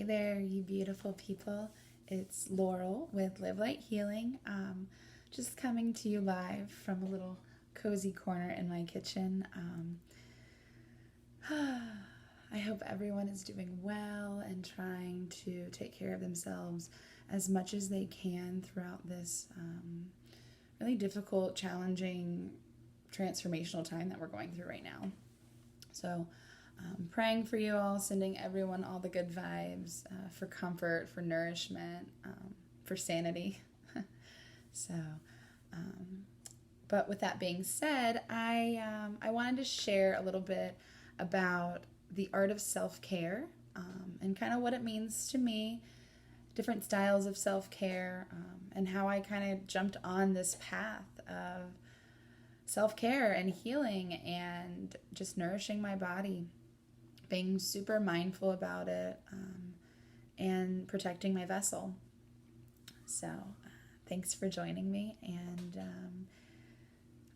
there, you beautiful people. It's Laurel with Live Light Healing. Just coming to you live from a little cozy corner in my kitchen. I hope everyone is doing well and trying to take care of themselves as much as they can throughout this really difficult, challenging, transformational time that we're going through right now. So, praying for you all, sending everyone all the good vibes, for comfort, for nourishment, for sanity. So, but with that being said, I wanted to share a little bit about the art of self-care, and kind of what it means to me, different styles of self-care, and how I kind of jumped on this path of self-care and healing and just nourishing my body, being super mindful about it, and protecting my vessel. So thanks for joining me, and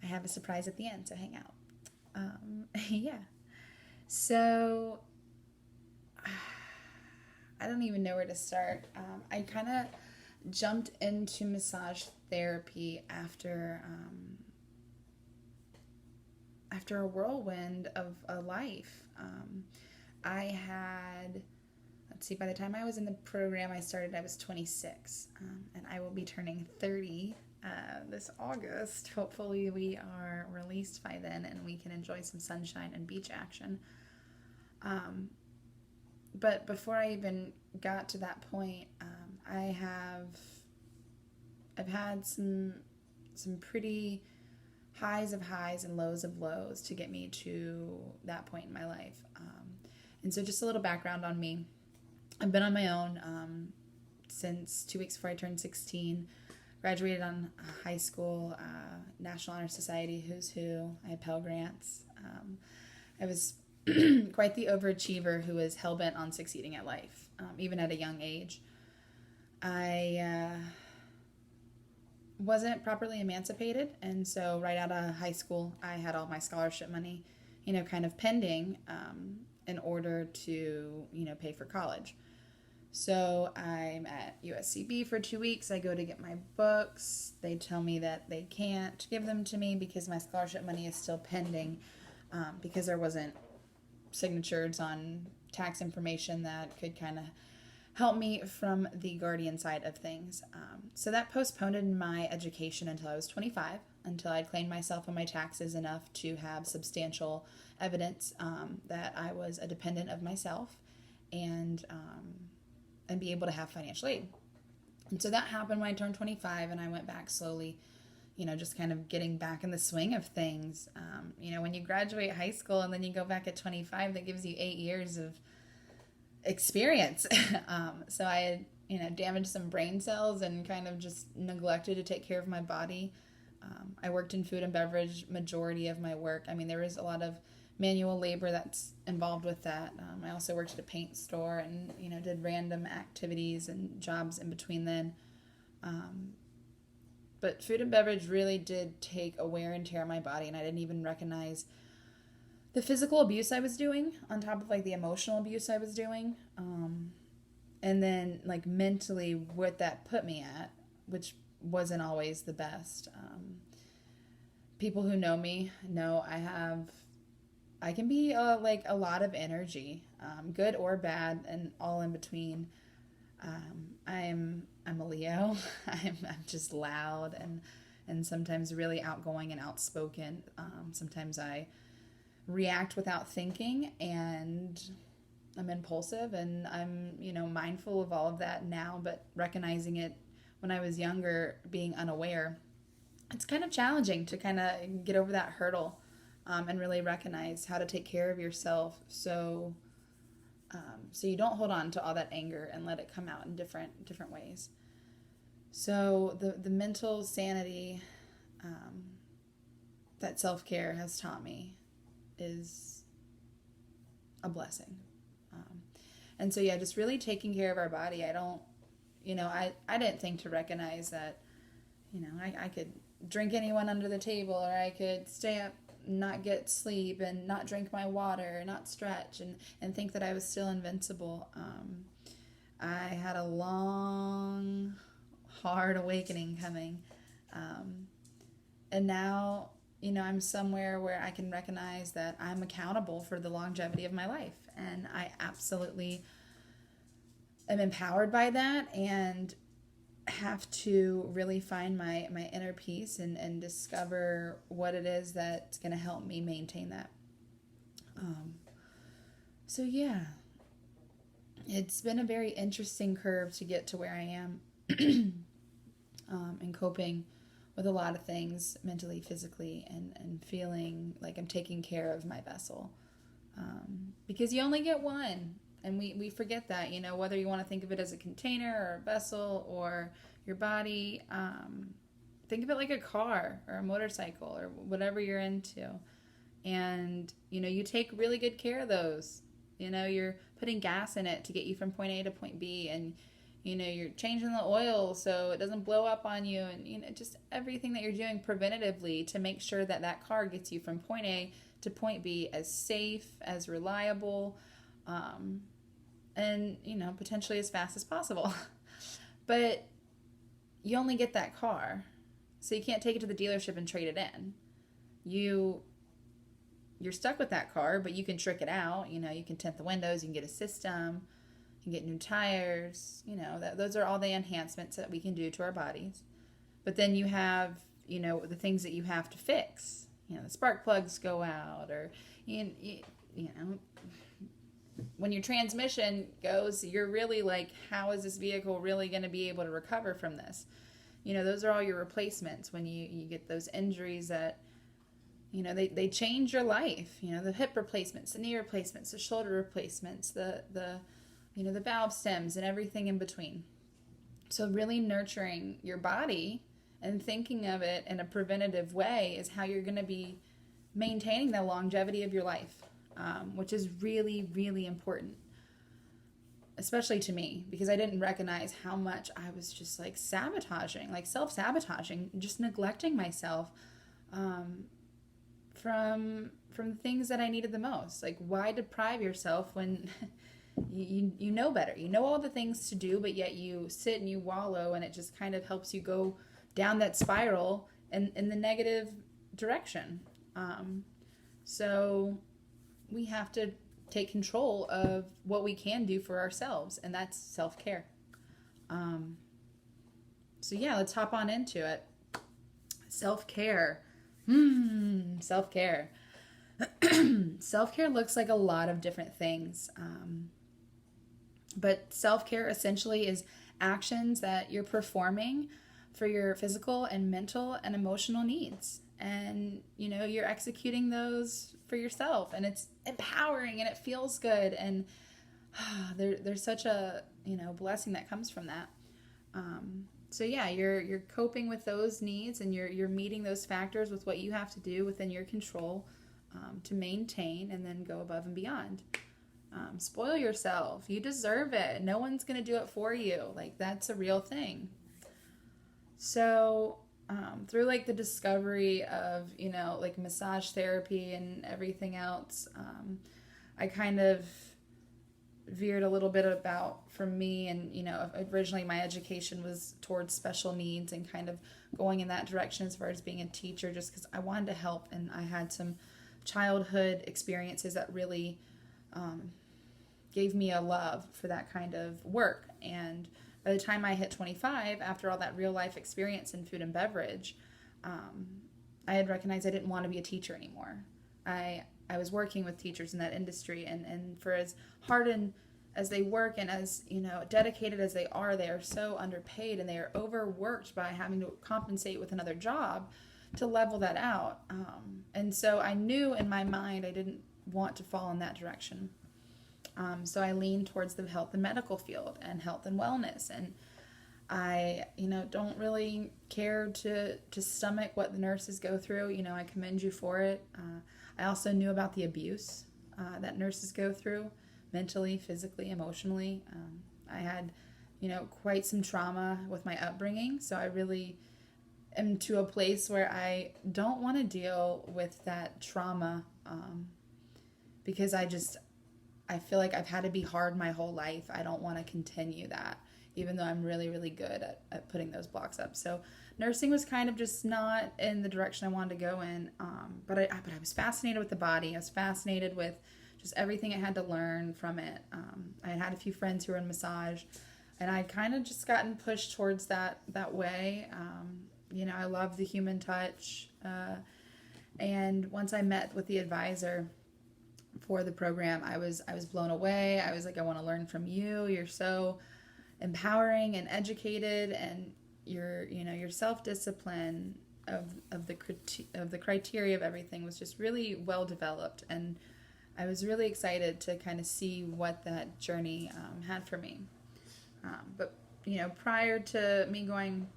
I have a surprise at the end, so hang out. Yeah. So I don't even know where to start. I kind of jumped into massage therapy after a whirlwind of a life. I had, by the time I was in the program I started, I was 26, and I will be turning 30 this August. Hopefully we are released by then and we can enjoy some sunshine and beach action. But before I even got to that point, I've had some pretty highs of highs and lows of lows to get me to that point in my life. And so just a little background on me. I've been on my own since 2 weeks before I turned 16. Graduated on high school, National Honor Society, who's who. I had Pell Grants. I was quite the overachiever who was hell-bent on succeeding at life, even at a young age. I wasn't properly emancipated, and so right out of high school, I had all my scholarship money, kind of pending in order to, pay for college. So I'm at USCB for 2 weeks. I go to get my books. They tell me that they can't give them to me because my scholarship money is still pending, because there wasn't signatures on tax information that could kind of help me from the guardian side of things. So that postponed my education until I was 25, until I'd claimed myself on my taxes enough to have substantial evidence that I was a dependent of myself and be able to have financial aid. And so that happened when I turned 25, and I went back slowly, just kind of getting back in the swing of things. When you graduate high school and then you go back at 25, that gives you 8 years of experience. So I had, damaged some brain cells and kind of just neglected to take care of my body. I worked in food and beverage majority of my work. There was a lot of manual labor that's involved with that. I also worked at a paint store and, did random activities and jobs in between then. But food and beverage really did take a wear and tear on my body, and I didn't even recognize the physical abuse I was doing on top of the emotional abuse I was doing. And then mentally what that put me at, which wasn't always the best. People who know me know I can be a lot of energy, good or bad, and all in between. I'm a Leo. I'm just loud and sometimes really outgoing and outspoken. Sometimes I react without thinking, and I'm impulsive, and I'm mindful of all of that now, but recognizing it when I was younger, being unaware, it's kind of challenging to kind of get over that hurdle, and really recognize how to take care of yourself so you don't hold on to all that anger and let it come out in different ways. So the mental sanity that self-care has taught me is a blessing. And so, just really taking care of our body. I don't, I didn't think to recognize that, I could drink anyone under the table, or I could stay up, not get sleep, and not drink my water, not stretch, and think that I was still invincible. I had a long, hard awakening coming. And now, I'm somewhere where I can recognize that I'm accountable for the longevity of my life. And I absolutely am empowered by that and have to really find my inner peace and discover what it is that's going to help me maintain that. So yeah, it's been a very interesting curve to get to where I am and coping with a lot of things mentally, physically, and feeling like I'm taking care of my vessel. Because you only get one. And we forget that, whether you want to think of it as a container or a vessel or your body, think of it like a car or a motorcycle or whatever you're into. And, you take really good care of those. You're putting gas in it to get you from point A to point B, and, you're changing the oil so it doesn't blow up on you, and, just everything that you're doing preventatively to make sure that that car gets you from point A to point B as safe, as reliable, and, potentially as fast as possible. But you only get that car, so you can't take it to the dealership and trade it in. You're stuck with that car, but you can trick it out. You can tint the windows, you can get a system, you can get new tires. Those are all the enhancements that we can do to our bodies. But then you have, the things that you have to fix. The spark plugs go out, or, when your transmission goes, you're really like, how is this vehicle really going to be able to recover from this? Those are all your replacements when you get those injuries that, they change your life. The hip replacements, the knee replacements, the shoulder replacements, the valve stems and everything in between. So really nurturing your body and thinking of it in a preventative way is how you're going to be maintaining the longevity of your life, which is really, really important, especially to me, because I didn't recognize how much I was just like sabotaging, like self-sabotaging, just neglecting myself from the things that I needed the most. Like, why deprive yourself when you know better? You know all the things to do, but yet you sit and you wallow, and it just kind of helps you go down that spiral in the negative direction. So we have to take control of what we can do for ourselves, and that's self-care. So yeah, let's hop on into it. Self-care. Self-care. Self-care looks like a lot of different things. But self-care essentially is actions that you're performing for your physical and mental and emotional needs. And, you're executing those for yourself, and it's empowering and it feels good. And there's such a, blessing that comes from that. So yeah, you're coping with those needs, and you're meeting those factors with what you have to do within your control to maintain and then go above and beyond. Spoil yourself. You deserve it. No one's going to do it for you. Like, that's a real thing. So through like the discovery of, like massage therapy and everything else, I kind of veered a little bit about from me, and originally my education was towards special needs and kind of going in that direction as far as being a teacher, just because I wanted to help, and I had some childhood experiences that really gave me a love for that kind of work. And by the time I hit 25, after all that real life experience in food and beverage, I had recognized I didn't want to be a teacher anymore. I was working with teachers in that industry, and for as hard as they work and as dedicated as they are so underpaid, and they are overworked by having to compensate with another job to level that out. And so I knew in my mind I didn't want to fall in that direction. So I leaned towards the health and medical field and health and wellness, and I don't really care to stomach what the nurses go through. I commend you for it. I also knew about the abuse that nurses go through mentally, physically, emotionally. I had, quite some trauma with my upbringing, so I really am to a place where I don't want to deal with that trauma because I feel like I've had to be hard my whole life. I don't want to continue that, even though I'm really, really good at putting those blocks up. So nursing was kind of just not in the direction I wanted to go in. But I was fascinated with the body. I was fascinated with just everything I had to learn from it. I had a few friends who were in massage, and I'd kind of just gotten pushed towards that way. I love the human touch. And once I met with the advisor for the program, I was blown away. I was like, I want to learn from you. You're so empowering and educated, and your self-discipline of the criteria of everything was just really well developed, and I was really excited to kind of see what that journey had for me. But prior to me going